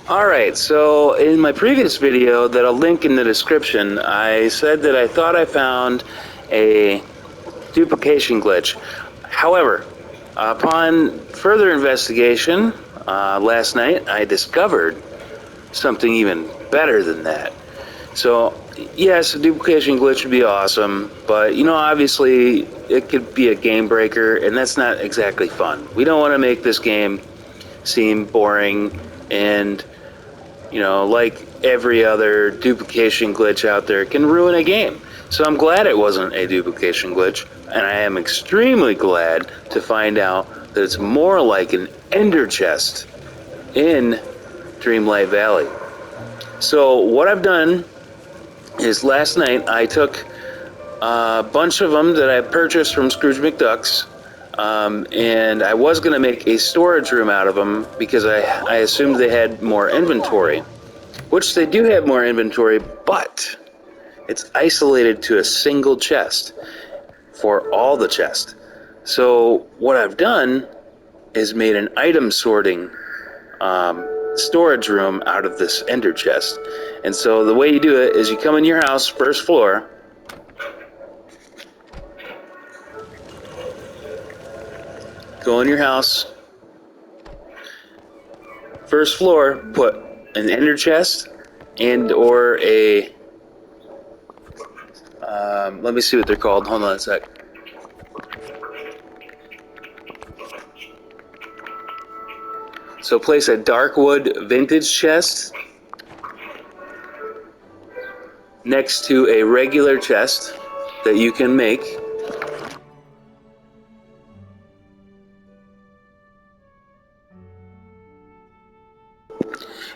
Alright, so in my previous video that I'll link in the description, I said that I thought I found a duplication glitch. However, upon further investigation last night, I discovered something even better than that. So, yes, a duplication glitch would be awesome, but obviously it could be a game breaker, and that's not exactly fun. We don't want to make this game seem boring and like every other duplication glitch out there can ruin a game. So I'm glad it wasn't a duplication glitch, and I am extremely glad to find out that it's more like an ender chest in Dreamlight Valley. So what I've done is last night I took a bunch of them that I purchased from Scrooge McDuck's, and I was going to make a storage room out of them because I assumed they had more inventory. Which they do have more inventory, but it's isolated to a single chest for all the chests. So what I've done is made an item sorting storage room out of this ender chest. And so the way you do it is you come in your house, first floor, go in your house, first floor, put an ender chest and or a let me see what they're called. Hold on a sec. So place a darkwood vintage chest next to a regular chest that you can make.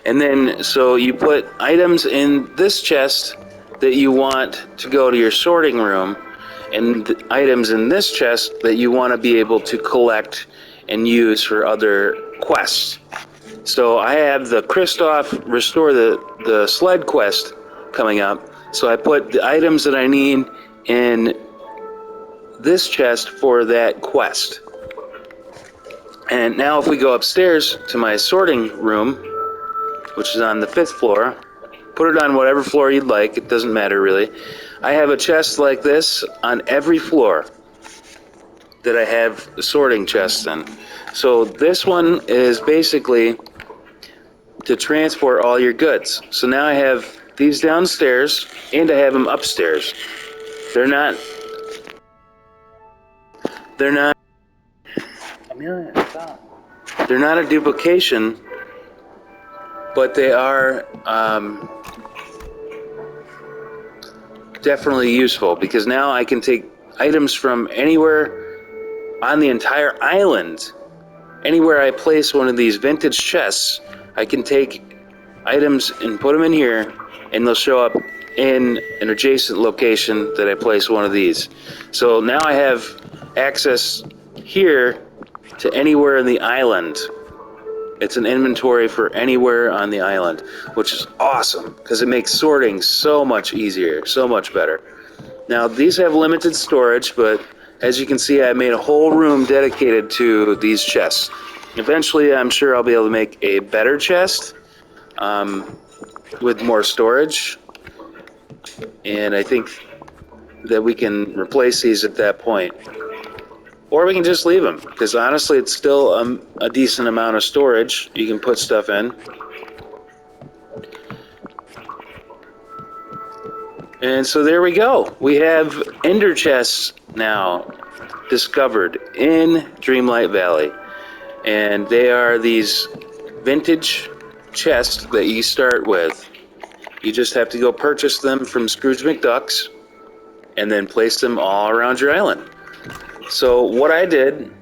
And then, so you put items in this chest that you want to go to your sorting room, and items in this chest that you want to be able to collect and use for other quests. So I have the Kristoff Restore the Sled quest coming up, so I put the items that I need in this chest for that quest. And now if we go upstairs to my sorting room, which is on the 5th floor. Put it on whatever floor you'd like, it doesn't matter really. I have a chest like this on every floor that I have sorting chests in. So this one is basically to transport all your goods. So now I have these downstairs and I have them upstairs. They're not, Amelia, stop. They're not a duplication, but they are definitely useful because now I can take items from anywhere on the entire island. Anywhere I place one of these vintage chests, I can take items and put them in here, and they'll show up in an adjacent location that I place one of these. So now I have access here to anywhere in the island. It's an inventory for anywhere on the island, which is awesome because it makes sorting so much easier, so much better. Now, these have limited storage, but as you can see, I made a whole room dedicated to these chests. Eventually, I'm sure I'll be able to make a better chest with more storage, and I think that we can replace these at that point. Or we can just leave them, because honestly, it's still a decent amount of storage you can put stuff in. And so there we go. We have ender chests now discovered in Dreamlight Valley. And they are these vintage chests that you start with. You just have to go purchase them from Scrooge McDuck's and then place them all around your island. So what I did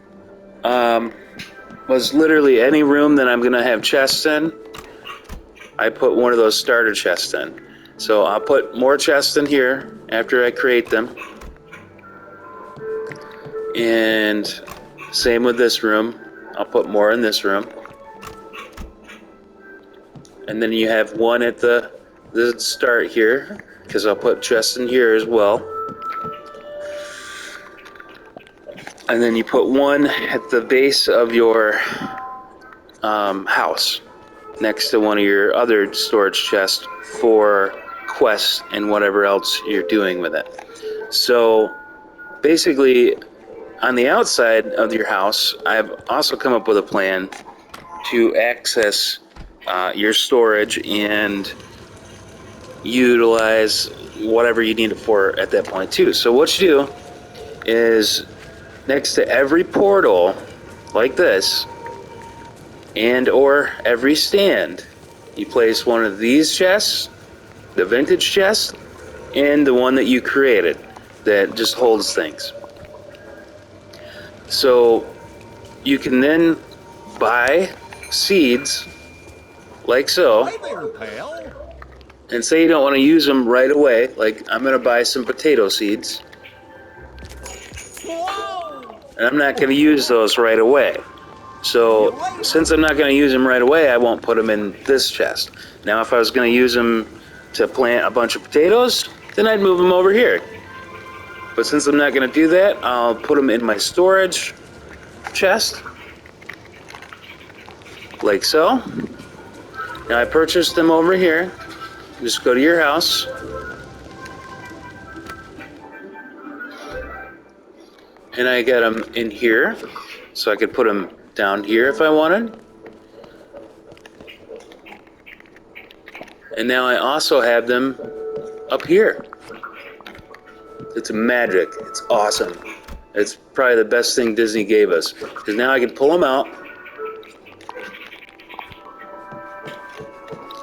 was literally any room that I'm going to have chests in, I put one of those starter chests in. So I'll put more chests in here after I create them. And same with this room. I'll put more in this room. And then you have one at the start here, because I'll put chests in here as well. And then you put one at the base of your house. next to one of your other storage chests for quests and whatever else you're doing with it. So basically, on the outside of your house, I've also come up with a plan to access your storage and utilize whatever you need it for at that point too. So what you do is next to every portal like this and or every stand, you place one of these chests, the vintage chest, and the one that you created that just holds things. So you can then buy seeds like so. Hi there, pal. And say you don't want to use them right away, like I'm going to buy some potato seeds. Whoa! And I'm not going to use those right away. So since I'm not going to use them right away, I won't put them in this chest. Now if I was going to use them to plant a bunch of potatoes, then I'd move them over here. But since I'm not going to do that, I'll put them in my storage chest, like so. Now I purchased them over here. Just go to your house. And I got them in here, so I could put them down here if I wanted. And now I also have them up here. It's magic. It's awesome. It's probably the best thing Disney gave us. Because now I can pull them out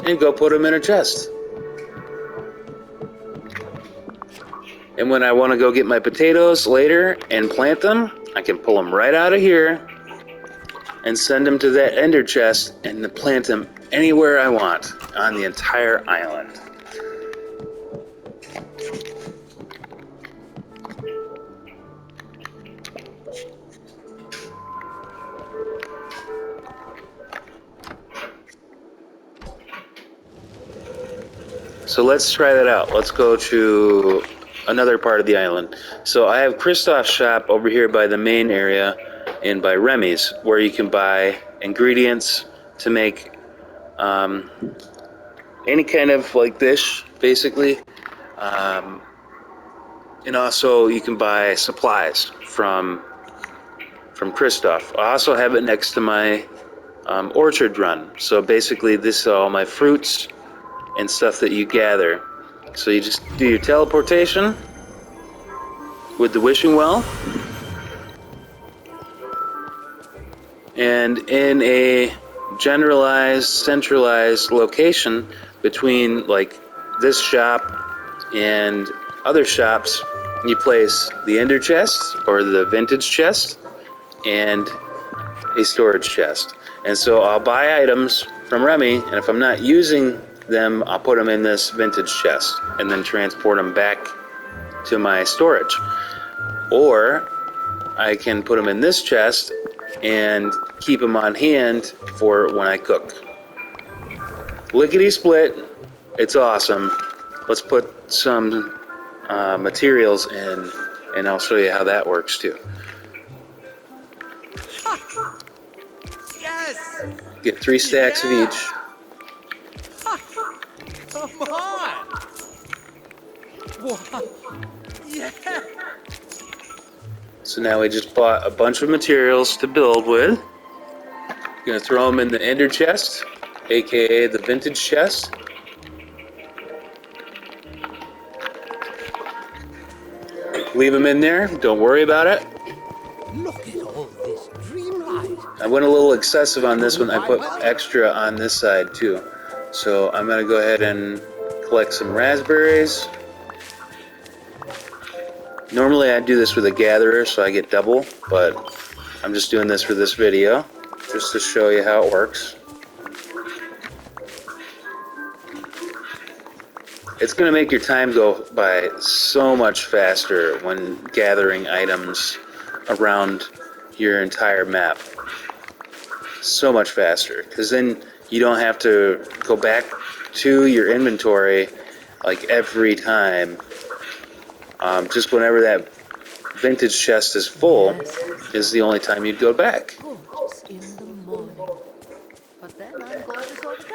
and go put them in a chest. And when I want to go get my potatoes later and plant them, I can pull them right out of here and send them to that ender chest and plant them anywhere I want on the entire island. So let's try that out. Let's go to another part of the island. So I have Kristoff's shop over here by the main area and by Remy's, where you can buy ingredients to make any kind of like dish, basically. And also you can buy supplies from Kristoff. I also have it next to my orchard run. So basically this is all my fruits and stuff that you gather. So you just do your teleportation with the wishing well, and in a generalized, centralized location between like this shop and other shops, you place the ender chest or the vintage chest and a storage chest. And so I'll buy items from Remy, and if I'm not using them, I'll put them in this vintage chest and then transport them back to my storage. Or I can put them in this chest and keep them on hand for when I cook. Lickety split, it's awesome. Let's put some materials in, and I'll show you how that works too. Yes! Get 3 stacks of each. Come on! What? Yeah! So now we just bought a bunch of materials to build with. Gonna throw them in the ender chest, aka the vintage chest. Leave them in there, don't worry about it. Look at all this dreamlight. I went a little excessive on this one. I put extra on this side too. So I'm gonna go ahead and collect some raspberries. Normally I do this with a gatherer so I get double, but I'm just doing this for this video, just to show you how it works. It's going to make your time go by so much faster when gathering items around your entire map. So much faster, because then you don't have to go back to your inventory like every time. Just whenever that vintage chest is full is the only time you'd go back. Oh, just in the morning. But then I'm going to sort of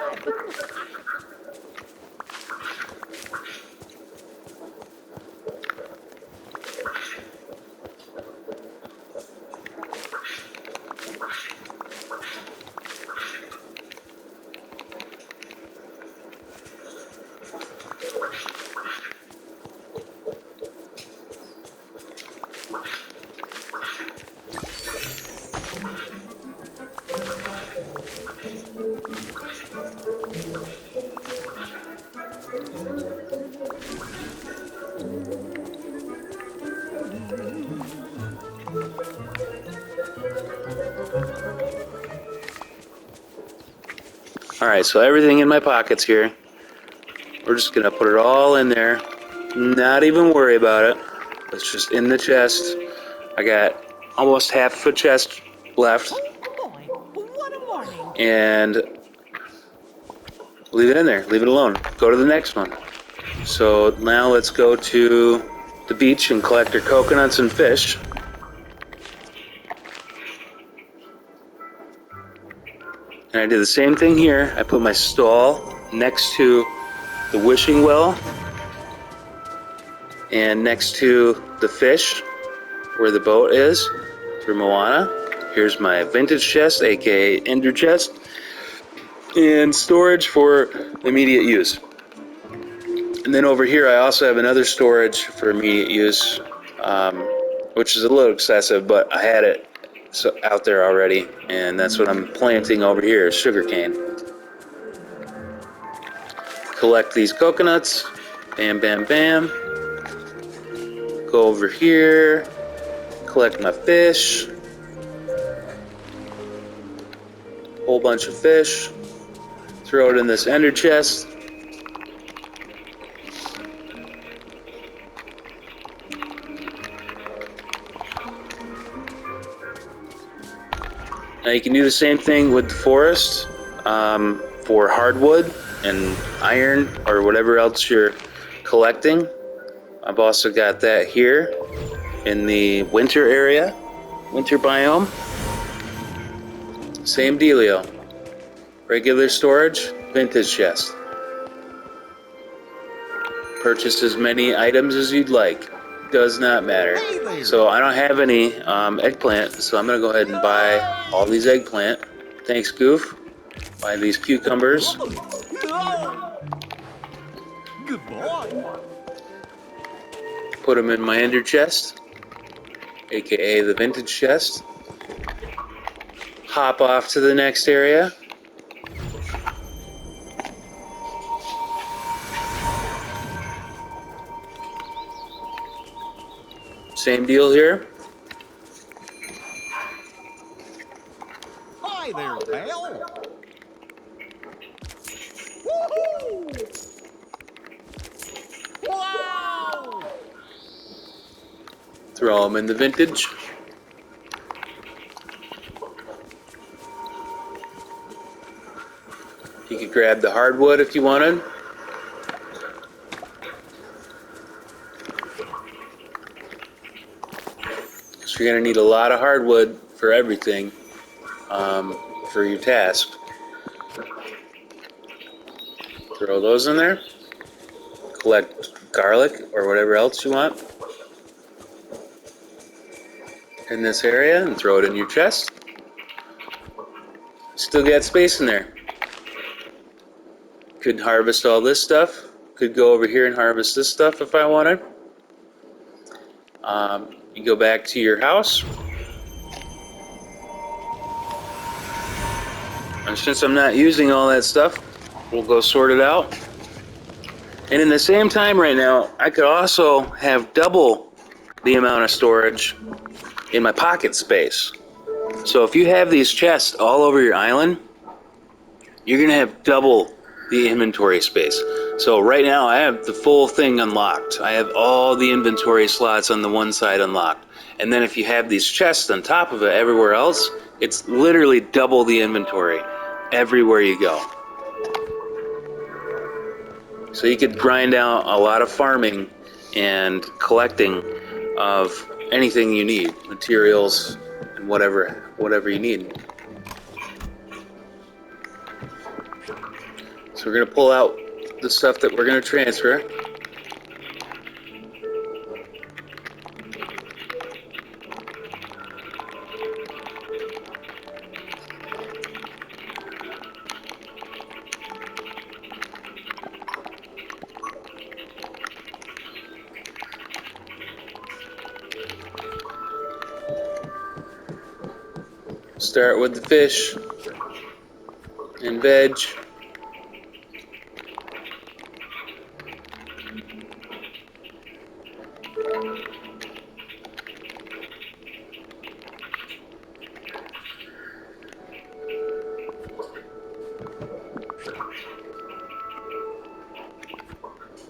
Alright, so everything in my pockets here, we're just gonna put it all in there. Not even worry about it. It's just in the chest. I got almost half a chest left. Oh boy, what a morning. And leave it in there. Leave it alone. Go to the next one. So now let's go to the beach and collect our coconuts and fish. And I did the same thing here. I put my stall next to the wishing well and next to the fish where the boat is for Moana. Here's my vintage chest, aka ender chest, and storage for immediate use. And then over here I also have another storage for immediate use, which is a little excessive, but I had it out there already, and that's what I'm planting over here, sugarcane. Collect these coconuts, bam, bam, bam. Go over here, collect my fish. Whole bunch of fish. Throw it in this ender chest. Now you can do the same thing with the forest for hardwood and iron or whatever else you're collecting. I've also got that here in the winter area, winter biome. Same dealio. Regular storage, vintage chest. Purchase as many items as you'd like. Does not matter. So I don't have any eggplant, so I'm gonna go ahead and buy all these eggplant. Thanks, Goof. Buy these cucumbers. Good boy. Put them in my ender chest, aka the vintage chest. Hop off to the next area. Same deal here. Hi there, pal. Woohoo! Wow! Throw them in the vintage. You could grab the hardwood if you wanted. So you're gonna need a lot of hardwood for everything, for your task. Throw those in there. Collect garlic or whatever else you want in this area and throw it in your chest. Still got space in there. Could harvest all this stuff. Could go over here and harvest this stuff if I wanted. You go back to your house. And since I'm not using all that stuff, we'll go sort it out. And in the same time right now, I could also have double the amount of storage in my pocket space. So if you have these chests all over your island, you're gonna have double the inventory space. So right now I have the full thing unlocked. I have all the inventory slots on the one side unlocked. And then if you have these chests on top of it everywhere else, it's literally double the inventory everywhere you go. So you could grind out a lot of farming and collecting of anything you need, materials and whatever you need. So we're going to pull out the stuff that we're going to transfer. Start with the fish and veg.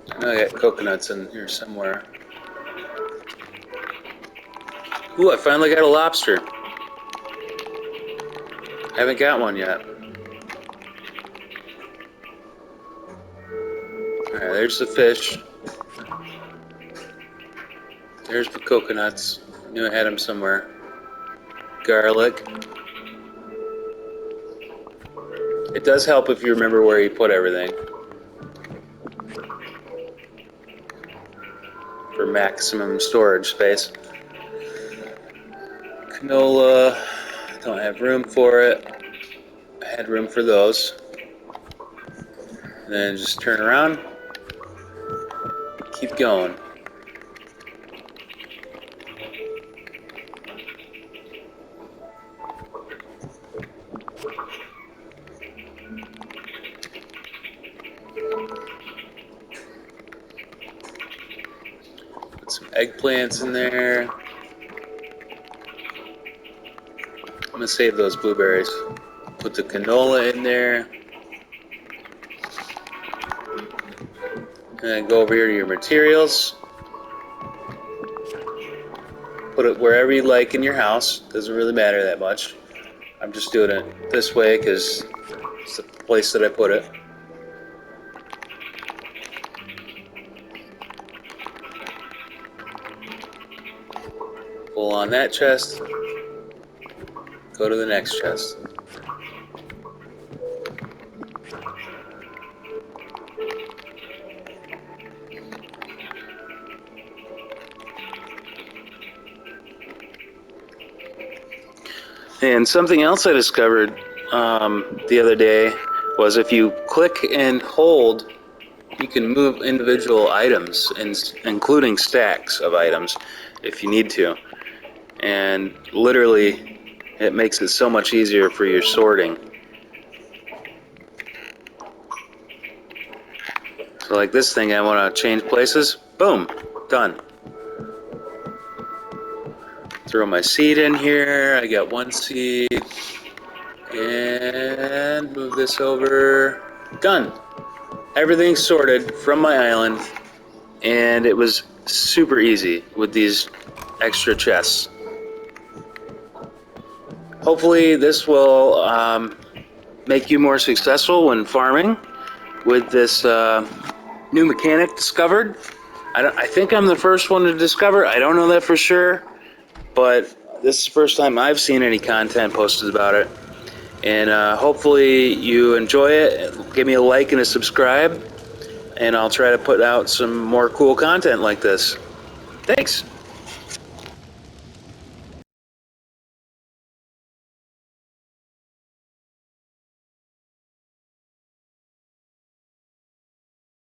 I know I got coconuts in here somewhere. Ooh, I finally got a lobster. I haven't got one yet. Alright, there's the fish. There's the coconuts. I knew I had them somewhere. Garlic. It does help if you remember where you put everything. For maximum storage space. Canola. Don't have room for it. I had room for those. And then just turn around. Keep going. Put some eggplants in there. I'm gonna save those blueberries. Put the canola in there. And then go over here to your materials. Put it wherever you like in your house. Doesn't really matter that much. I'm just doing it this way because it's the place that I put it. Pull on that chest. Go to the next chest. And something else I discovered the other day was if you click and hold, you can move individual items, including stacks of items, if you need to. And literally, it makes it so much easier for your sorting. So like this thing, I want to change places. Boom, done. Throw my seed in here. I got one seed. And move this over. Done. Everything's sorted from my island. And it was super easy with these extra chests. Hopefully this will make you more successful when farming with this new mechanic discovered. I think I'm the first one to discover. I don't know that for sure. But this is the first time I've seen any content posted about it. And hopefully you enjoy it. Give me a like and a subscribe. And I'll try to put out some more cool content like this. Thanks.